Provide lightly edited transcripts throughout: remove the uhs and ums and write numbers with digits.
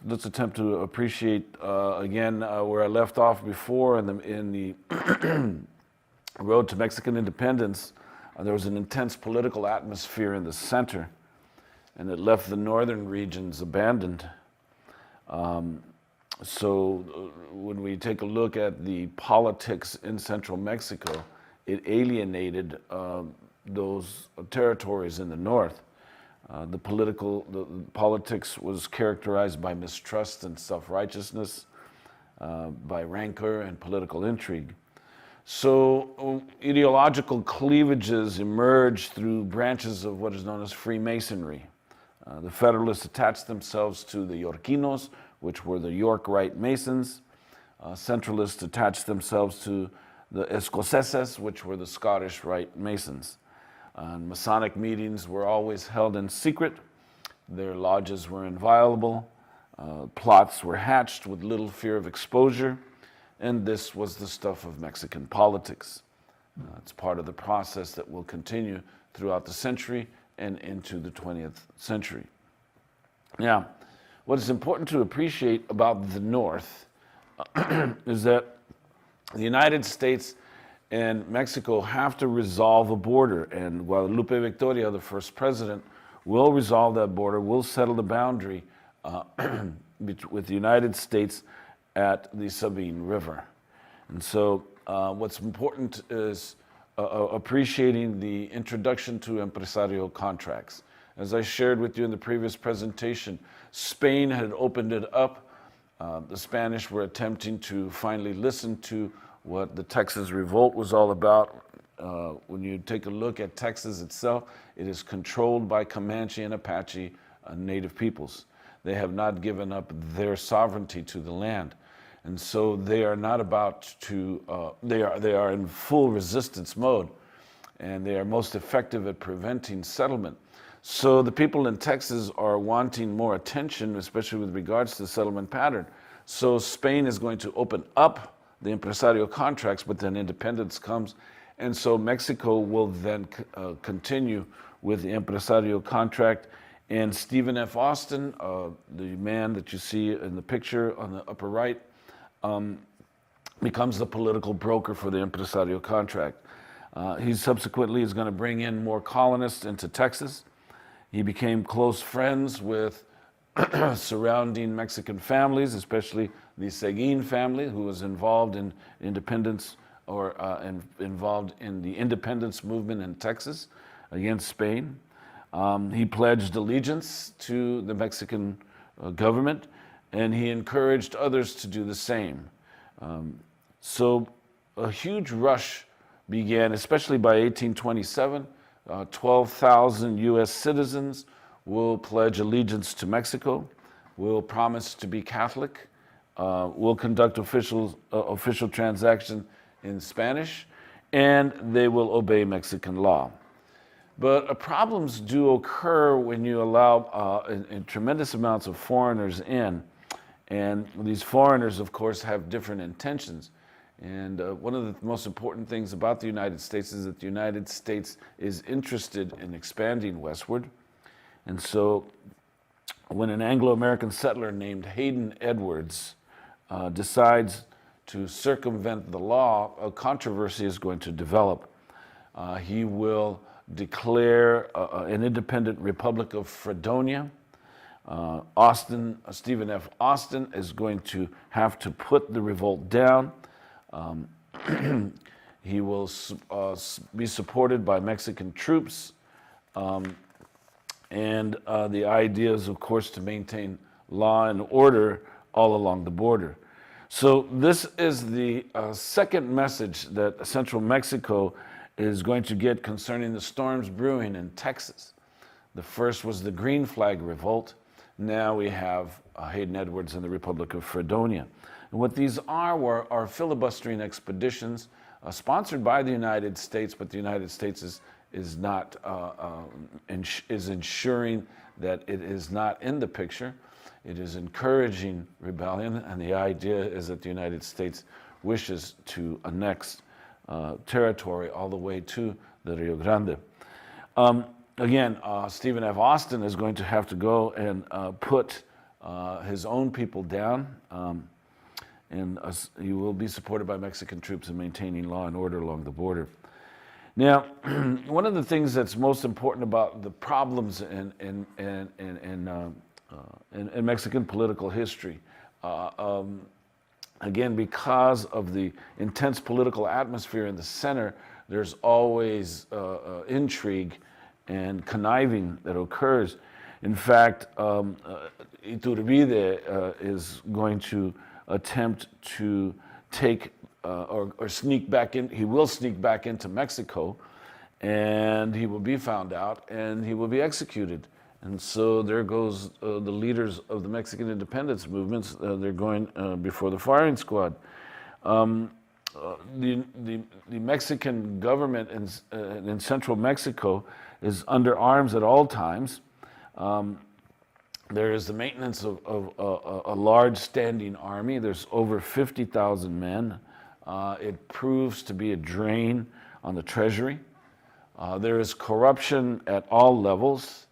let's attempt to appreciate again where I left off before in the road to Mexican independence. There was an intense political atmosphere in the center, and it left the northern regions abandoned. When we take a look at the politics in central Mexico, it alienated those territories in the north. The politics was characterized by mistrust and self-righteousness, by rancor and political intrigue. So ideological cleavages emerged through branches of what is known as Freemasonry. The Federalists attached themselves to the Yorquinos, which were the York Rite Masons. Centralists attached themselves to the Escoceses, which were the Scottish Rite Masons. Masonic meetings were always held in secret. Their lodges were inviolable. Plots were hatched with little fear of exposure. And this was the stuff of Mexican politics. It's part of the process that will continue throughout the century and into the 20th century. Now, what is important to appreciate about the North is that the United States and Mexico have to resolve a border, and Guadalupe Victoria, the first president, will resolve that border, will settle the boundary with the United States at the Sabine River. And so what's important is appreciating the introduction to empresario contracts. As I shared with you in the previous presentation, Spain had opened it up. The Spanish were attempting to finally listen to what the Texas Revolt was all about. When you take a look at Texas itself, it is controlled by Comanche and Apache native peoples. They have not given up their sovereignty to the land. And so they are not about to, they are in full resistance mode, and they are most effective at preventing settlement. So the people in Texas are wanting more attention, especially with regards to the settlement pattern. So Spain is going to open up the empresario contracts, but then independence comes. And so Mexico will then continue with the empresario contract. And Stephen F. Austin, the man that you see in the picture on the upper right, becomes the political broker for the empresario contract. He subsequently is going to bring in more colonists into Texas. He became close friends with surrounding Mexican families, especially the Seguin family, who was involved in independence or involved in the independence movement in Texas against Spain. He pledged allegiance to the Mexican government, and he encouraged others to do the same. So a huge rush began, especially by 1827. 12,000 U.S. citizens will pledge allegiance to Mexico, will promise to be Catholic, will conduct official transactions in Spanish, and they will obey Mexican law. But problems do occur when you allow tremendous amounts of foreigners in, and these foreigners, of course, have different intentions. And one of the most important things about the United States is that the United States is interested in expanding westward. And so when an Anglo-American settler named Hayden Edwards decides to circumvent the law, a controversy is going to develop. He will declare an independent Republic of Fredonia. Stephen F. Austin is going to have to put the revolt down. He will be supported by Mexican troops, and the idea is, of course, to maintain law and order all along the border. So this is the second message that central Mexico is going to get concerning the storms brewing in Texas. The first was the Green Flag Revolt. Now we have Hayden Edwards and the Republic of Fredonia. And what these are filibustering expeditions sponsored by the United States, but the United States is not ensuring that it is not in the picture. It is encouraging rebellion, and the idea is that the United States wishes to annex territory all the way to the Rio Grande. Again, Stephen F. Austin is going to have to go and put his own people down, and he will be supported by Mexican troops in maintaining law and order along the border. Now, one of the things that's most important about the problems in Mexican political history, again, because of the intense political atmosphere in the center, there's always intrigue and conniving that occurs. In fact, Iturbide is going to attempt to take or sneak back in. He will sneak back into Mexico, and he will be found out, and he will be executed. And so there goes the leaders of the Mexican independence movements. They're going before the firing squad. The Mexican government in central Mexico is under arms at all times. There is the maintenance of a large standing army. There's over 50,000 men. It proves to be a drain on the treasury. There is corruption at all levels.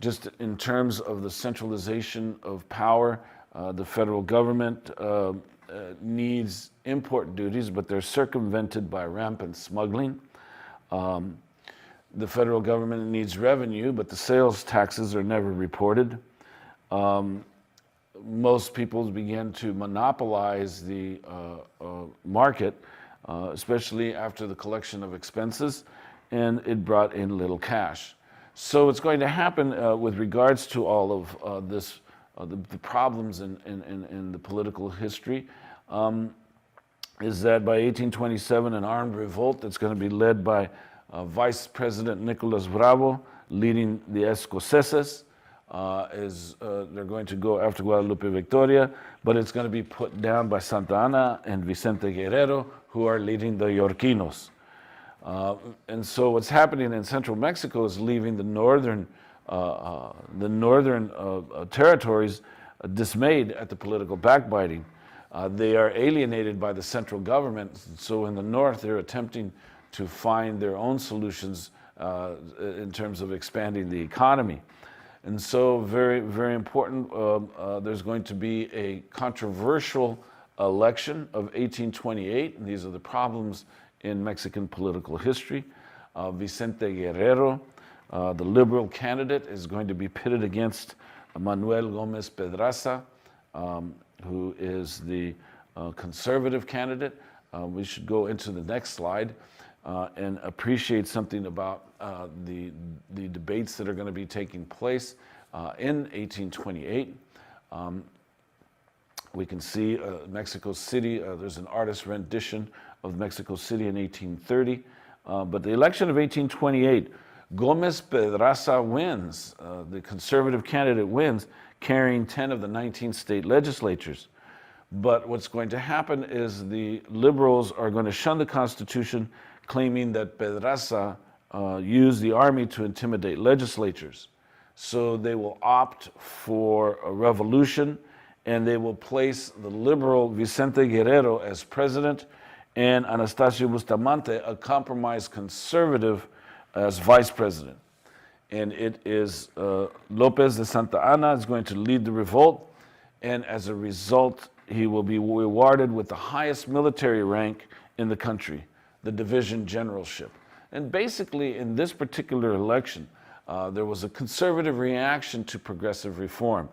Just in terms of the centralization of power, the federal government needs import duties, but they're circumvented by rampant smuggling. The federal government needs revenue, but the sales taxes are never reported. Most people began to monopolize the market, especially after the collection of expenses, and it brought in little cash. So what's going to happen with regards to all of this, the problems in the political history, is that by 1827, an armed revolt that's going to be led by Vice President Nicolas Bravo, leading the Escoceses, they're going to go after Guadalupe Victoria, but it's going to be put down by Santa Anna and Vicente Guerrero, who are leading the Yorquinos. And so what's happening in central Mexico is leaving the northern territories dismayed at the political backbiting. They are alienated by the central government. So in the north, they're attempting to find their own solutions in terms of expanding the economy. And so very, very important, there's going to be a controversial election of 1828. And these are the problems in Mexican political history. Vicente Guerrero, the liberal candidate, is going to be pitted against Manuel Gomez Pedraza, who is the conservative candidate. We should go into the next slide and appreciate something about the debates that are going to be taking place in 1828. We can see Mexico City. There's an artist's rendition of Mexico City in 1830. But the election of 1828, Gomez Pedraza wins. The conservative candidate wins, carrying 10 of the 19 state legislatures. But what's going to happen is the liberals are going to shun the Constitution, claiming that Pedraza used the army to intimidate legislatures. So they will opt for a revolution, and they will place the liberal Vicente Guerrero as president and Anastasio Bustamante, a compromised conservative, as vice president. And it is Lopez de Santa Anna is going to lead the revolt, and as a result, he will be rewarded with the highest military rank in the country, the division generalship. And basically, in this particular election, there was a conservative reaction to progressive reform.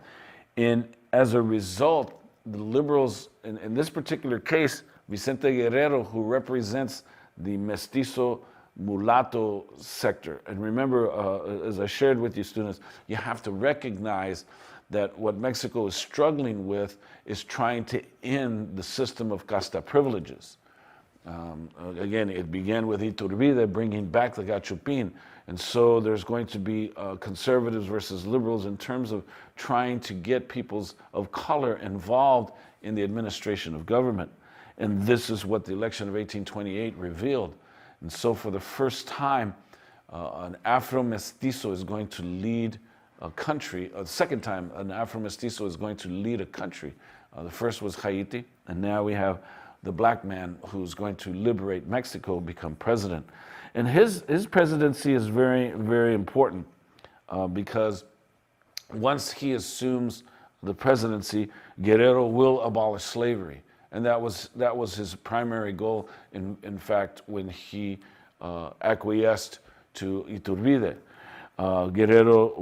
And as a result, the liberals, in this particular case, Vicente Guerrero, who represents the mestizo mulatto sector. And remember, as I shared with you students, you have to recognize that what Mexico is struggling with is trying to end the system of casta privileges. Again, it began with Iturbide bringing back the gachupin. And so there's going to be conservatives versus liberals in terms of trying to get peoples of color involved in the administration of government. And this is what the election of 1828 revealed. And so for the first time, an Afro-Mestizo is going to lead a country. The second time, an Afro-Mestizo is going to lead a country. The first was Haiti, and now we have the black man who's going to liberate Mexico become president. And his presidency is very, very important because once he assumes the presidency, Guerrero will abolish slavery. And that was his primary goal, in fact, when he acquiesced to Iturbide. Guerrero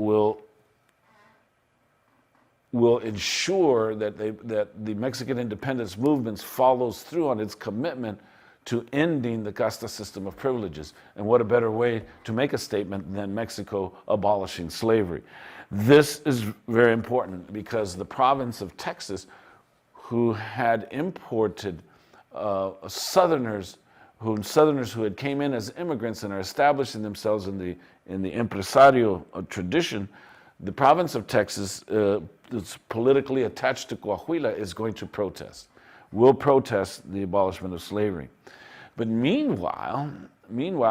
will ensure that the Mexican independence movement follows through on its commitment to ending the casta system of privileges. And what a better way to make a statement than Mexico abolishing slavery. This is very important because the province of Texas, who had imported Southerners who had came in as immigrants and are establishing themselves in the empresario tradition, the province of Texas, that's politically attached to Coahuila, is going to protest. Will protest the abolishment of slavery. But meanwhile,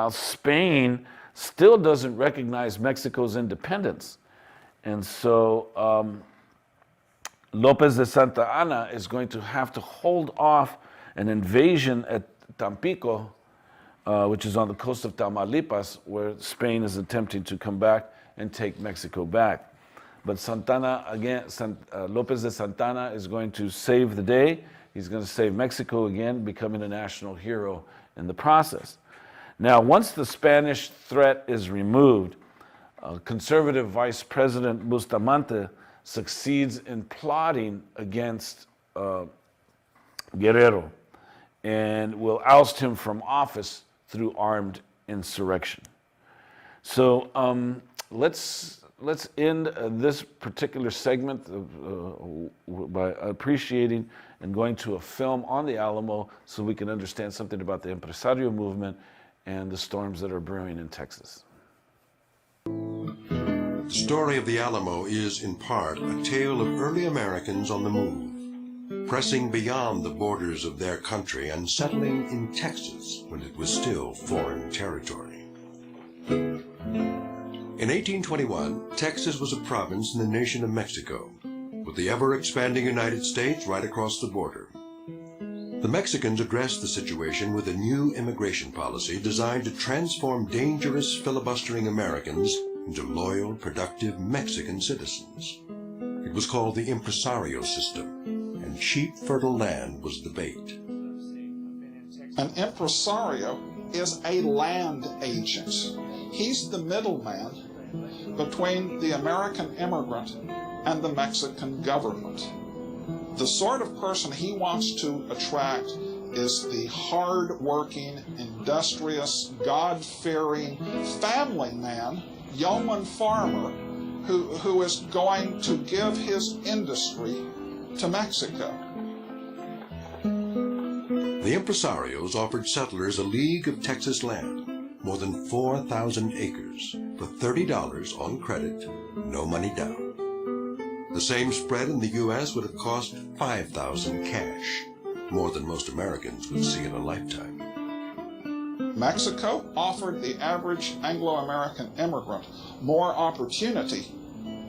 Spain still doesn't recognize Mexico's independence. And so Lopez de Santa Anna is going to have to hold off an invasion at Tampico, which is on the coast of Tamaulipas, where Spain is attempting to come back and take Mexico back. But Santana, again, Lopez de Santana is going to save the day. He's going to save Mexico again, becoming a national hero in the process. Now, once the Spanish threat is removed, conservative Vice President Bustamante succeeds in plotting against Guerrero and will oust him from office through armed insurrection. So let's end this particular segment by appreciating and going to a film on the Alamo so we can understand something about the empresario movement and the storms that are brewing in Texas. The story of the Alamo is, in part, a tale of early Americans on the move, pressing beyond the borders of their country and settling in Texas when it was still foreign territory. In 1821, Texas was a province in the nation of Mexico, with the ever-expanding United States right across the border. The Mexicans addressed the situation with a new immigration policy designed to transform dangerous filibustering Americans into loyal, productive Mexican citizens. It was called the impresario system, and cheap, fertile land was the bait. An impresario is a land agent. He's the middleman between the American immigrant and the Mexican government. The sort of person he wants to attract is the hard-working, industrious, God-fearing family man, yeoman farmer, who is going to give his industry to Mexico. The impresarios offered settlers a league of Texas land, more than 4,000 acres, for $30 on credit, no money down. The same spread in the U.S. would have cost $5,000 cash, more than most Americans would see in a lifetime. Mexico offered the average Anglo-American immigrant more opportunity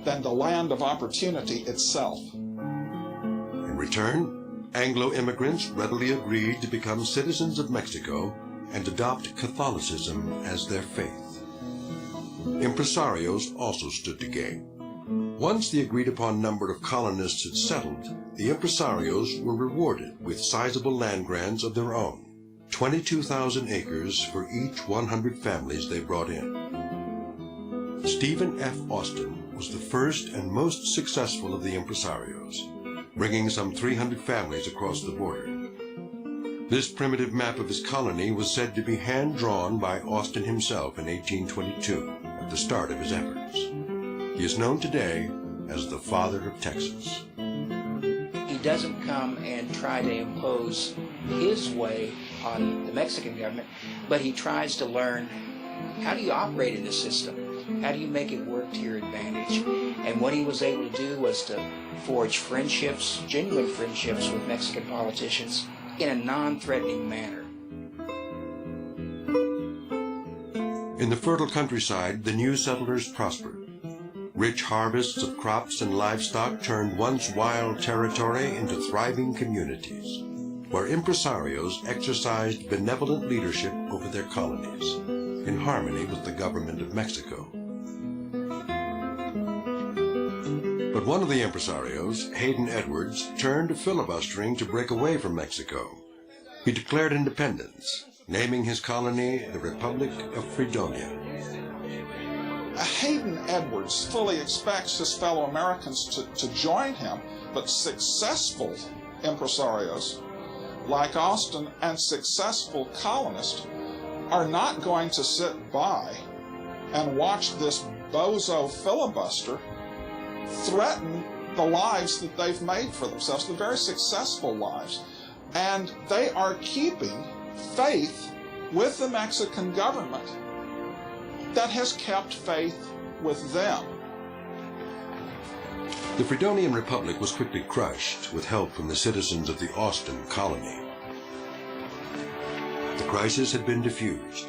than the land of opportunity itself. In return, Anglo immigrants readily agreed to become citizens of Mexico and adopt Catholicism as their faith. Impresarios also stood to gain. Once the agreed-upon number of colonists had settled, the impresarios were rewarded with sizable land grants of their own, 22,000 acres for each 100 families they brought in. Stephen F. Austin was the first and most successful of the impresarios, bringing some 300 families across the border. This primitive map of his colony was said to be hand-drawn by Austin himself in 1822, at the start of his efforts. He is known today as the Father of Texas. He doesn't come and try to impose his way on the Mexican government, but he tries to learn, how do you operate in this system? How do you make it work to your advantage? And what he was able to do was to forge friendships, genuine friendships with Mexican politicians in a non-threatening manner. In the fertile countryside, the new settlers prospered. Rich harvests of crops and livestock turned once wild territory into thriving communities, where impresarios exercised benevolent leadership over their colonies, in harmony with the government of Mexico. But one of the impresarios, Hayden Edwards, turned to filibustering to break away from Mexico. He declared independence, naming his colony the Republic of Fredonia. Hayden Edwards fully expects his fellow Americans to join him, but successful impresarios like Austin and successful colonists are not going to sit by and watch this bozo filibuster threaten the lives that they've made for themselves, the very successful lives. And they are keeping faith with the Mexican government that has kept faith with them. The Fredonian Republic was quickly crushed with help from the citizens of the Austin colony. The crisis had been diffused,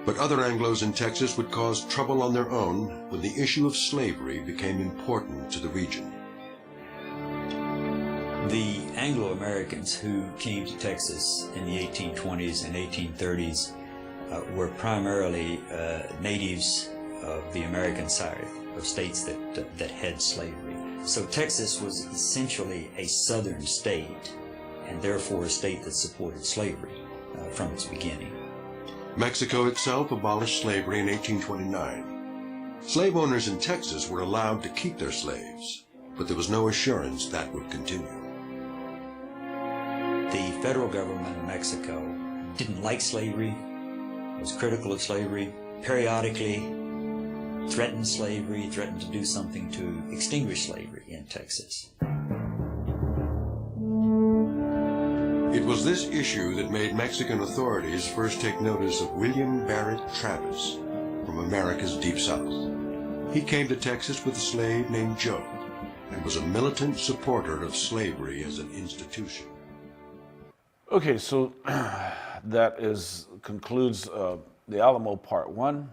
but other Anglos in Texas would cause trouble on their own when the issue of slavery became important to the region. The Anglo-Americans who came to Texas in the 1820s and 1830s were primarily natives of the American side of states that had slavery. So Texas was essentially a southern state, and therefore a state that supported slavery from its beginning. Mexico itself abolished slavery in 1829. Slave owners in Texas were allowed to keep their slaves, but there was no assurance that would continue. The federal government of Mexico didn't like slavery, was critical of slavery, periodically threatened slavery, threatened to do something to extinguish slavery in Texas. It was this issue that made Mexican authorities first take notice of William Barrett Travis from America's Deep South. He came to Texas with a slave named Joe and was a militant supporter of slavery as an institution. Okay, so that concludes the Alamo Part 1.